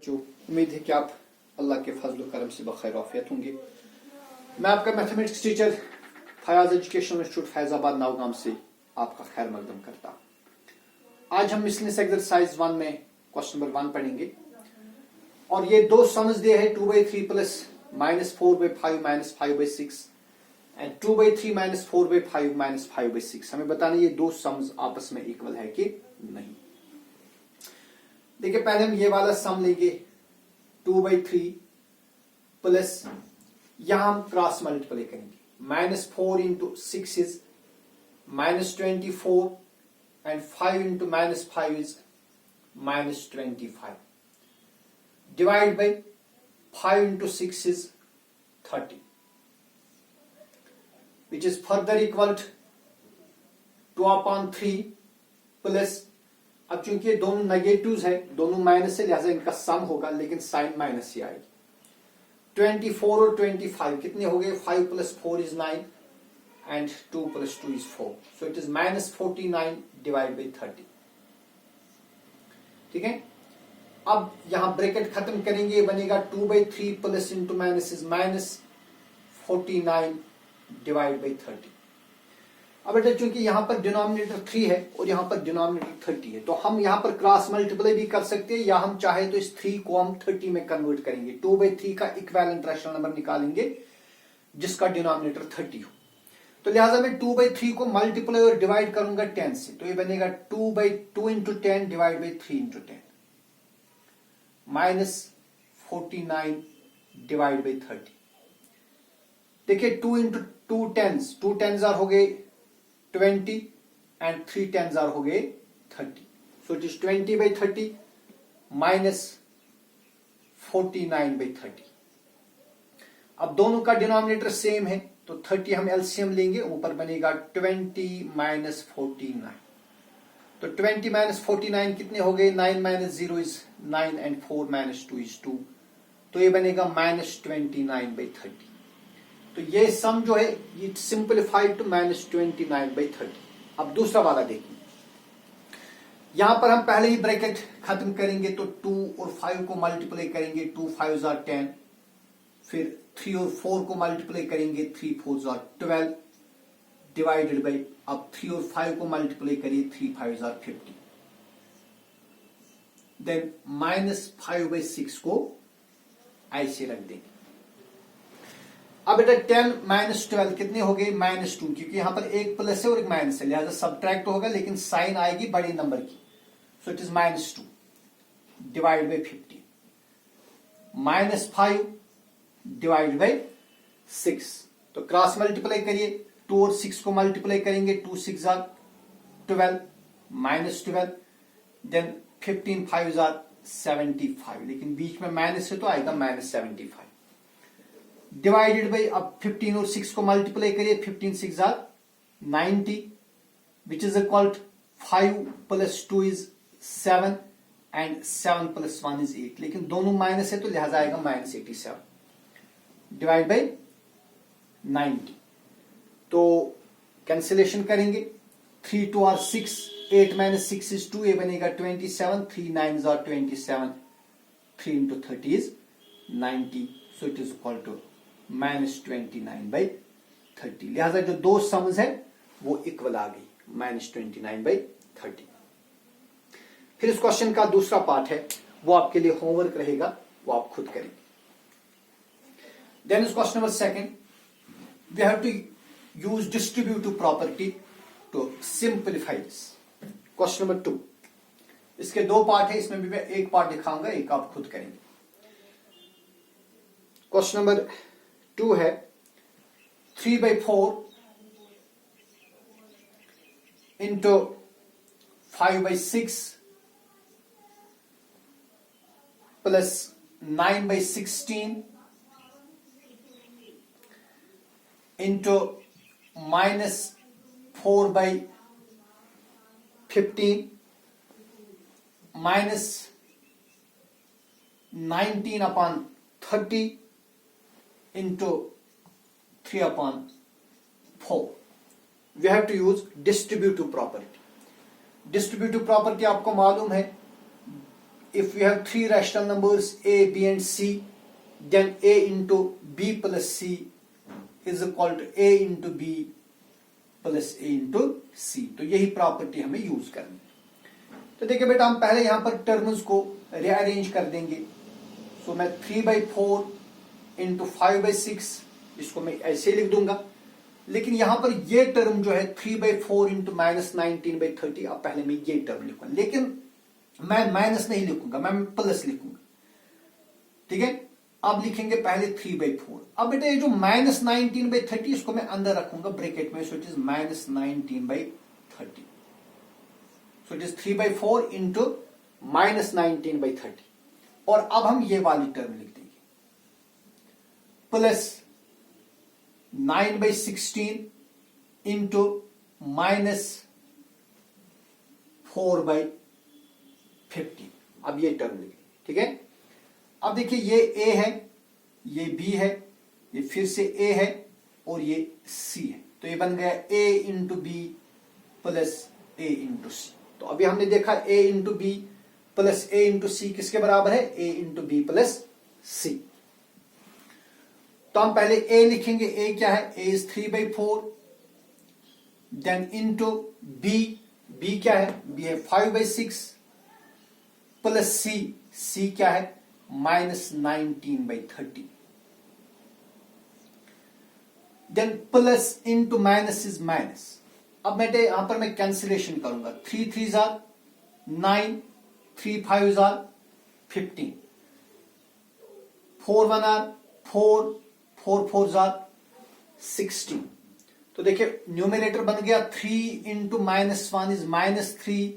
जो उम्मीद है कि आप अल्लाह के फजल करम से बखैर आफियत होंगे। मैं आपका mathematics teacher Fayaz educational institute Faizabad Nowgam से आपका खैर मकदम करता। आज हम मिसलेनियस एक्सरसाइज 1 में क्वेश्चन नंबर 1 पढ़ेंगे और ये दो सम्स दिए है 2/3 प्लस -4/5 -5/6 एंड 2/3 -4/5 -5/6। हमें बताना ये दो सम्स आपस में इक्वल है कि नहीं। देखिए पहले हम ये वाला सम लेंगे 2/3 प्लस यहां हम क्रॉस मल्टीप्लाई करेंगे। -4 into 6 is -24 and 5 into -5 is -25 divide by 5 into 6 is 30 which is further equal 2/3 plus, अब चूंकि ये दोनों नेगेटिव्स है, दोनों माइनस है, लिहाजा इनका सम होगा लेकिन साइन माइनस ही आएगी। 24 और 25 कितने हो गए? 5 plus 4 is 9 and 2 plus 2 is 4, so it is -49 divide by 30। ठीक है, अब यहां ब्रैकेट खत्म करेंगे, बनेगा 2/3 plus into minus is -49 divide by 30। अब बेटा चूंकि यहां पर डिनोमिनेटर 3 है और यहां पर डिनोमिनेटर 30 है, तो हम यहां पर क्रॉस मल्टीप्लाई भी कर सकते हैं या हम चाहे तो इस 3 को हम 30 में कन्वर्ट करेंगे। 2/3 का इक्विवेलेंट रैशनल नंबर निकालेंगे जिसका डिनोमिनेटर 30 हो। तो लिहाजा मैं 2/3 को मल्टीप्लाई और डिवाइड करूंगा 10 से, तो ये बनेगा 2/2 into 10 divide by 3 into 10 -49 divide by 30। देखिए 2 इंटू 2 टेंस आर हो गए 20 एंड 3 टेंस आर हो गए 30, सो इट इज 20/30 -49/30। अब दोनों का डिनोमिनेटर सेम है तो 30 हम एलसीएम लेंगे, ऊपर बनेगा 20 -49। तो 20 -49 कितने हो गए? 9 - 0 इज 9 एंड 4 - 2 इज 2, तो ये बनेगा -29/30। तो ये सम जो है ये सिंपलीफाइड टू -29/30। अब दूसरा वाला देखिए, यहां पर हम पहले ही ब्रैकेट खत्म करेंगे तो 2 और 5 को मल्टीप्लाई करेंगे, 2 5s are 10, फिर 3 और 4 को मल्टीप्लाई करेंगे, 3 4s are 12 डिवाइडेड बाई, अब 3 और 5 को मल्टीप्लाई करिए, 3 5s are 50, देन -5/6 को ऐसे रख देंगे। अब बेटा 10 - 12 कितने हो गए? -2, क्योंकि यहां पर एक प्लस है और एक माइनस है, लिहाजा सब्ट्रैक्ट होगा लेकिन साइन आएगी बड़े नंबर की, सो it is -2 divide by 50 -5 divide by 6। तो क्रॉस मल्टीप्लाई करिए, 2 और 6 को मल्टीप्लाई करेंगे, 2 6 आर 12 -12, देन 15 5s आर 75, लेकिन बीच में माइनस है तो आएगा -75 डिवाइडेड बाई, अब 15 और 6 को मल्टीप्लाई करिए, 15 6 are 90 which is equal 5 plus 2 is 7 and 7 plus 1 is 8, लेकिन दोनों माइनस है तो लिहाजा आएगा -87 डिवाइड बाई 90। तो कैंसिलेशन करेंगे, 3 2 आर 6, 8 - 6 इज 2, ये बनेगा 27, 3 9s are 27, 3 into 30 is 90, so it is equal to -29/30। लिहाजा जो दो सम्स है वो इक्वल आ गई, -29/30। फिर इस क्वेश्चन का दूसरा पार्ट है, वो आपके लिए होमवर्क रहेगा, वो आप खुद करेंगे। देन इस question number 2 we have to use distributive property to simplify this. Question number 2, इसके दो पार्ट है, इसमें भी मैं एक पार्ट दिखाऊंगा, एक आप खुद करेंगे। क्वेश्चन नंबर 2 है 3/4 into 5/6 plus 9/16 into -4/15 -19/30 into 3/4। We have to use distributive property. Distributive property आपको मालूम है, if we have three rational numbers a, b and c, then a into b plus c is equal to a into b plus a into c। तो यही property हमें use करनी है। तो देखिए बेटा हम पहले यहां पर टर्म्स को रीअरेंज कर देंगे। सो मैं 3/4 इंटू 5/6 इसको मैं ऐसे लिख दूंगा, लेकिन यहां पर ये टर्म जो है 3/4 इंटू -19/30, अब पहले मैं ये टर्म लिखूंगा, लेकिन मैं माइनस नहीं लिखूंगा, मैं प्लस लिखूंगा। ठीक है, अब लिखेंगे पहले 3/4। अब बेटा ये जो -19/30 इसको मैं अंदर रखूंगा ब्रैकेट में, सो it is -19/30। So it is 3/4 into -19/30। और अब हम ये वाली टर्म लिख देंगे प्लस 9/16 इंटू -4/15। अब ये टर्म लिखें। ठीक है, अब देखिए ये a है, ये b है, ये फिर से a है और ये c है। तो ये बन गया a into B plus a into C. तो अभी हमने देखा a into B plus a into C किसके बराबर है, a into B plus C. तो हम पहले a लिखेंगे, a क्या है, a is 3/4, then into b क्या है, b है 5/6 प्लस c क्या है -19/30, then plus into minus is minus. अब मैं यहां पर मैं कैंसिलेशन करूंगा, 3 3 जार 9, 3 5 जार 15, 4 1 आर 4, 4 4 जार 16। तो देखिए न्यूमरेटर बन गया 3 into -1 is -3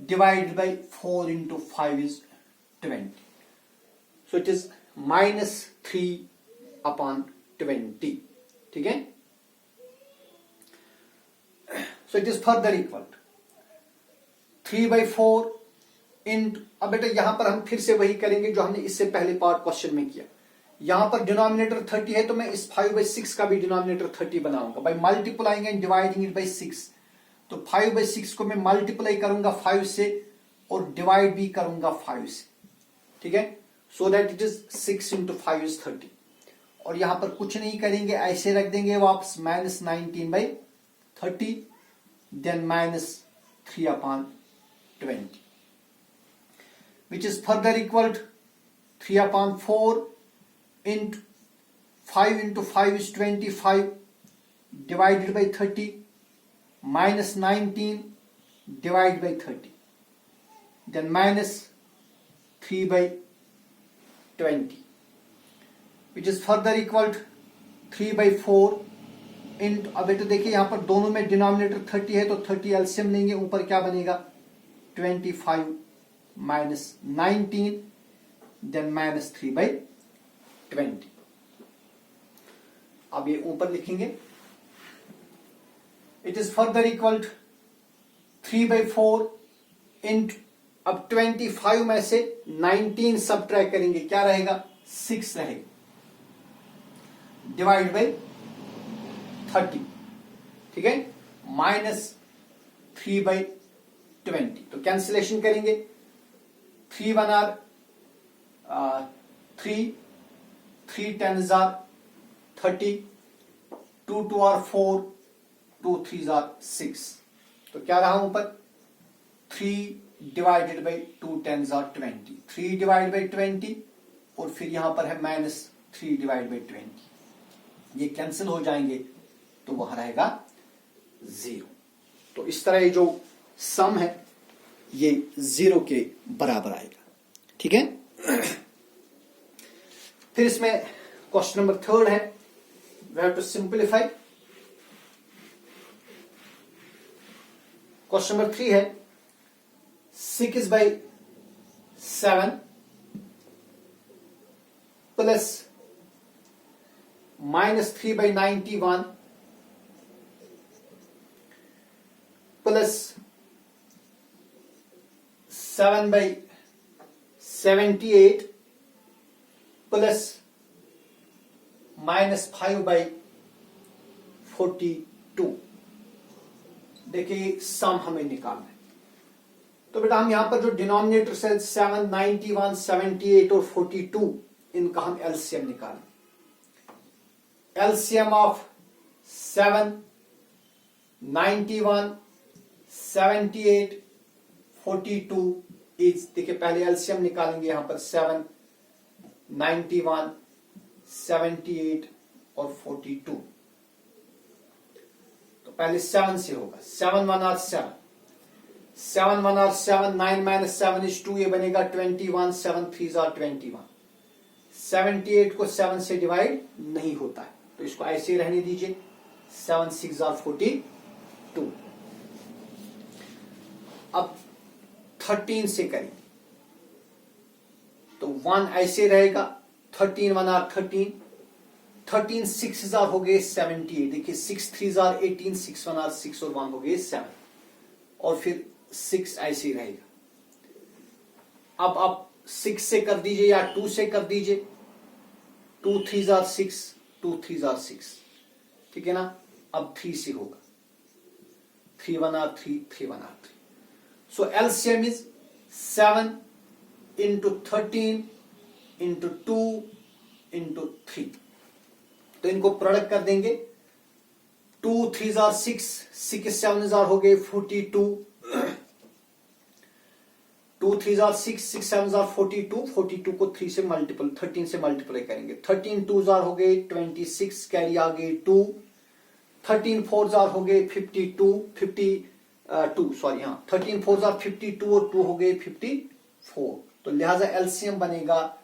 divided by 4 into 5 is 20। So it is -3/20। ठीक है, सो it is further equal 3/4 into, अब बेटा यहां पर हम फिर से वही करेंगे जो हमने इससे पहले पार्ट क्वेश्चन में किया। यहां पर डिनोमिनेटर 30 है तो मैं इस 5/6 का भी डिनोमिनेटर 30 बनाऊंगा by multiplying and dividing it by 6। तो 5/6 को मैं मल्टीप्लाई करूंगा 5 से और डिवाइड भी करूंगा 5 से। ठीक है, so that it is 6 into 5 is 30। और यहां पर कुछ नहीं करेंगे, ऐसे रख देंगे वापस -19/30 then -3/20 which is further equal 3/4 into 5 into 5 is 25 divided by 30 -19 divide by 30 then -3/20 which is further equal 3/4 into, अब बेटा देखिए यहां पर दोनों में डिनोमिनेटर 30 है तो 30 एलसीएम लेंगे, ऊपर क्या बनेगा 25 -19 देन -3/20। अब ये ऊपर लिखेंगे, it is further equal 3/4 into, अब 25 में से 19 सब्ट्रैक्ट करेंगे, क्या रहेगा 6 रहेगा, डिवाइड बाई 30। ठीक है, -3/20। तो कैंसिलेशन करेंगे, 3 1 आर 3, 3 10 आर 30, 2 2 आर 4, 2 3 आर 6। तो क्या रहा ऊपर 3 divided by 2 10 are 20, 3 divide by 20 और फिर यहां पर है -3 डिवाइड बाई 20। ये कैंसिल हो जाएंगे तो वहां रहेगा 0। तो इस तरह ये जो सम है ये 0 के बराबर आएगा। ठीक है, फिर इसमें क्वेश्चन नंबर 3 है, we have to simplify. Question number 3 है 6/7 प्लस -3/91 प्लस 7/78 प्लस -5/42। देखिए सम हमें निकालना है। तो बेटा हम यहां पर जो डिनोमिनेटर से 7, 91, 78 और 42 इनका हम एलसीएम निकालें। एलसीएम ऑफ 7, 91, 78, 42 इज, देखिए पहले एलसीएम निकालेंगे यहां पर 7, 91, 78 और 42। तो पहले 7 से होगा, 7 1 आर 7, 7 1 आर 7, 9 माइनस 7 इज 2, ये बनेगा 21, 7 3 आर 21। 78 को 7 से डिवाइड नहीं होता है तो इसको ऐसे रहने दीजिए, 7 6 आर 42। अब 13 से करें तो 1 ऐसे रहेगा, 13 1 आर 13, 13 6 आर हो गए 78, देखिए 6 3 आर 18, 6 1 आर 6 और 1 हो गए 7, और फिर 6 ऐसे रहेगा। अब आप 6 से कर दीजिए या 2 से कर दीजिए, 2 3 आर 6, 2 3 आर 6, ठीक है ना। अब 3 से होगा, 3 1 are 3, 3 1 are 3। So LCM is 7 into 13 into 2 into 3। तो इनको प्रोडक्ट कर देंगे, 2 3 आर 6, 6 7 आर हो गए 42, 2 3 आर 6, 6 7 आर 42, 42 को 3 से मल्टीपल 13 से मल्टीप्लाई करेंगे, 13 2 आर हो गए 26, कैरी आ गए 2, 13 4 आर हो गए 52 सॉरी हाँ 13 4 आर 52 और 2 हो गए 54। तो लिहाजा एलसीएम बनेगा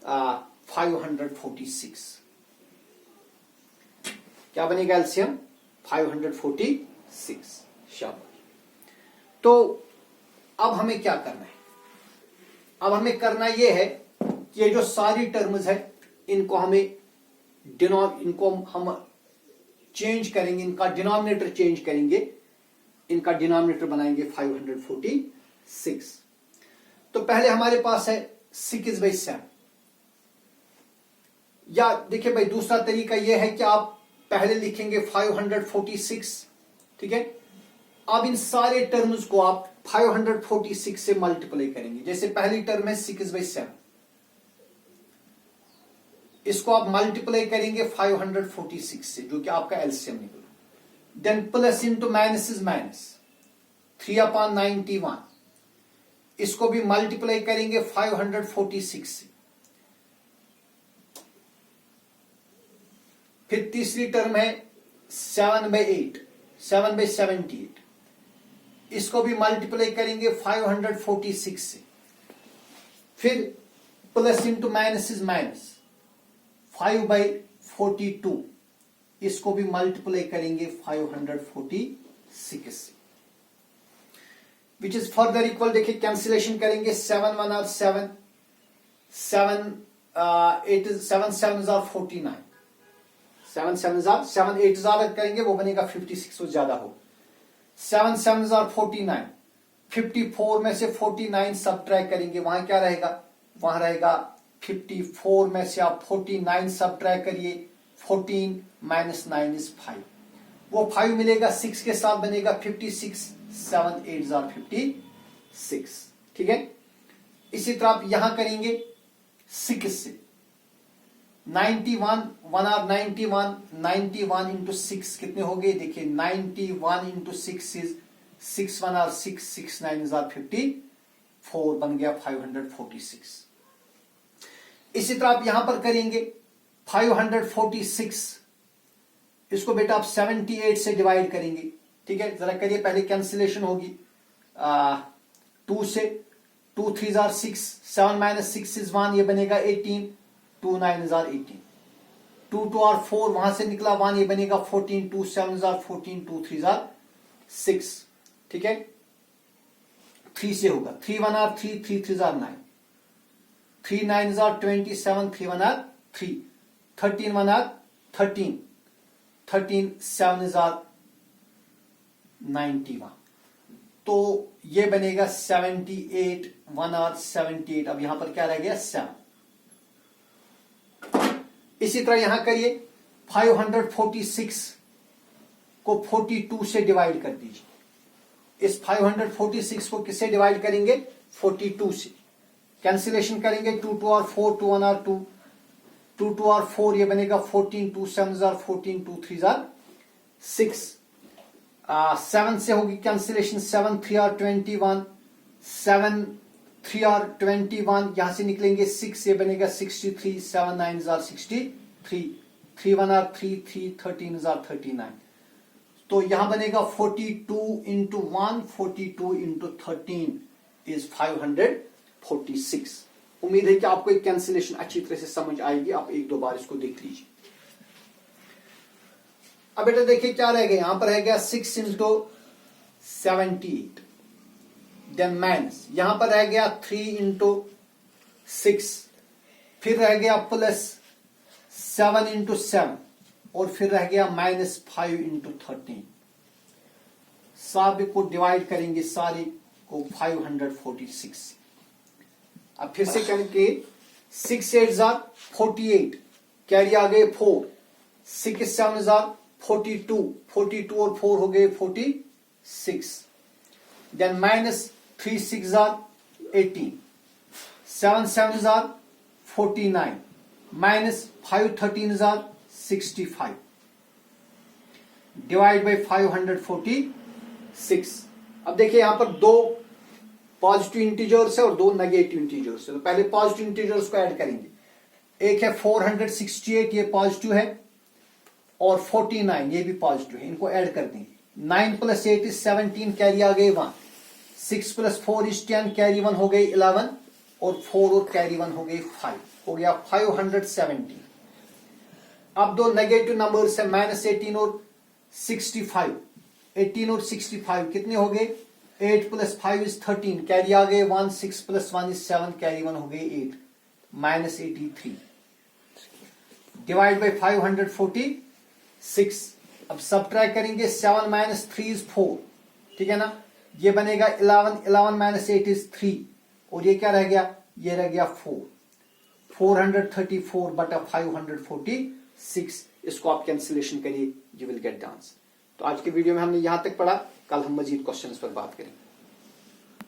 546। क्या बनेगा एलसीएम? 546। शाबाश। तो अब हमें क्या करना है? अब हमें करना यह है कि ये जो सारी टर्म्स है इनको हम चेंज करेंगे, इनका डिनोमिनेटर चेंज करेंगे, इनका डिनोमिनेटर बनाएंगे 546। तो पहले हमारे पास है 6/7, या देखिए भाई दूसरा तरीका यह है कि आप पहले लिखेंगे 546, ठीक है। अब इन सारे टर्म्स को आप 546 से मल्टीप्लाई करेंगे। जैसे पहली टर्म है 6/7, इसको आप मल्टीप्लाई करेंगे 546 से, जो कि आपका एलसीएम निकला। Then plus into minus is minus, 3/91, इसको भी मल्टीप्लाई करेंगे 546 से। फिर तीसरी टर्म है 7/8, 7/78, इसको भी मल्टीप्लाई करेंगे 546 से। फिर plus into minus is minus, 5/42, इसको भी मल्टीप्लाई करेंगे 546 से, विच इज फर्दर इक्वल। देखिए कैंसिलेशन करेंगे, 7 1 आर 7, 7 7 7 आर 49, 7 7 आर 7 8 आर करेंगे वो बनेगा 56, वो ज्यादा हो। 7 7 आर 49, 54 में से 49 सब्ट्रैक्ट करेंगे, वहां क्या रहेगा? वहां रहेगा 54 में से आप 49 सब्ट्रैक्ट करिए, 14 माइनस 9 इज 5, वो 5 मिलेगा 6 के साथ बनेगा 56, 7 8 आर 56, ठीक है। इसी तरह आप यहां करेंगे 6 से, 91 1 आर 91, 91 इंटू 6 कितने हो गए? देखिए 91 इंटू 6 इज 6 1 आर 6, 6 9 आर 54, बन गया 546। इसी तरह आप यहां पर करेंगे 546, इसको बेटा आप 78 से डिवाइड करेंगे, ठीक है। जरा करिए, पहले कैंसिलेशन होगी 2 से, 2 3 आर 6, 7 माइनस 6 इज 1, ये बनेगा 18, 2 9 आर 18, 2 2 आर 4, वहां से निकला 1, ये बनेगा 14, 2 7 आर 14, 2 3 आर 6, ठीक है। 3 से होगा, 3 1 are 3, 3 3 are 9, 3 9 are 27, 3 1 are 3, 13 1 are 13, 13 7 are 91, तो ये बनेगा 78 1 आर 78। अब यहां पर क्या रह गया? 7। इसी तरह यहां करिए, 546 को 42 से डिवाइड कर दीजिए, इस 546 को किससे डिवाइड करेंगे? 42 से। कैंसिलेशन करेंगे, 2 2 और 4, 2 1 और 2, 2 2 और 4, ये बनेगा 14, 2 7 are 14, 2 3 are 6। 7 से होगी कैंसिलेशन, 7 3 are 21, 7 3 are 21, यहां से निकलेंगे 6, ये बनेगा 63, 7 9 are 63, 3 1 are 3, 3 13 are 39। तो यहां बनेगा 42 into 1, 42 into 13 is 546। उम्मीद है कि आपको एक कैंसिलेशन अच्छी तरह से समझ आएगी। आप एक दो बार इसको देख लीजिए। अब बेटा देखिए क्या रह गया, यहां पर रह गया 6 into 78, देन माइनस यहां पर रह गया 3 into 6, फिर रह गया प्लस 7 into 7, और फिर रह गया -5 into 13। सारे को डिवाइड करेंगे, सारे को 546। अब फिर से करेंगे, 6 8 are 48, कैरी आ गए 4, 6 7 are 42, 42 और 4 हो गए 46, then -3 6 are 18, 7 7 are 49, -5 13 are 65, divide by 546। अब देखिए यहां पर दो पॉजिटिव इंटीजर्स है और दो नेगेटिव इंटीजर्स है, तो पहले पॉजिटिव इंटीजर्स को ऐड करेंगे। एक है 468, ये पॉजिटिव है, और 49 ये भी पॉजिटिव है, इनको ऐड कर देंगे। 9 + 8 is 17, कैरी आ गए 1, 6 + 4 is 10, कैरी 1 हो गए 11, और 4 और कैरी 1 हो गए 5, हो गया 570। अब दो नेगेटिव नंबर्स है, -18 और 65, 18 और 65 कितने हो गए? 8 + 5 is 13, कैरी आ गए 1, 6 + 1 is 7, कैरी 1 हो गए 8, -83, डिवाइड बाई 546। अब सब्ट्रैक्ट करेंगे, 7 - 3 is 4, ठीक है ना, ये बनेगा 11, 11 - 8 is 3, और ये क्या रह गया? ये रह गया 4, 434 बटा 546। इसको आप कैंसिलेशन करिए, you will get the answer. तो आज के वीडियो में हमने यहां तक पढ़ा, कल हम मजीद क्वेश्चंस पर बात करेंगे।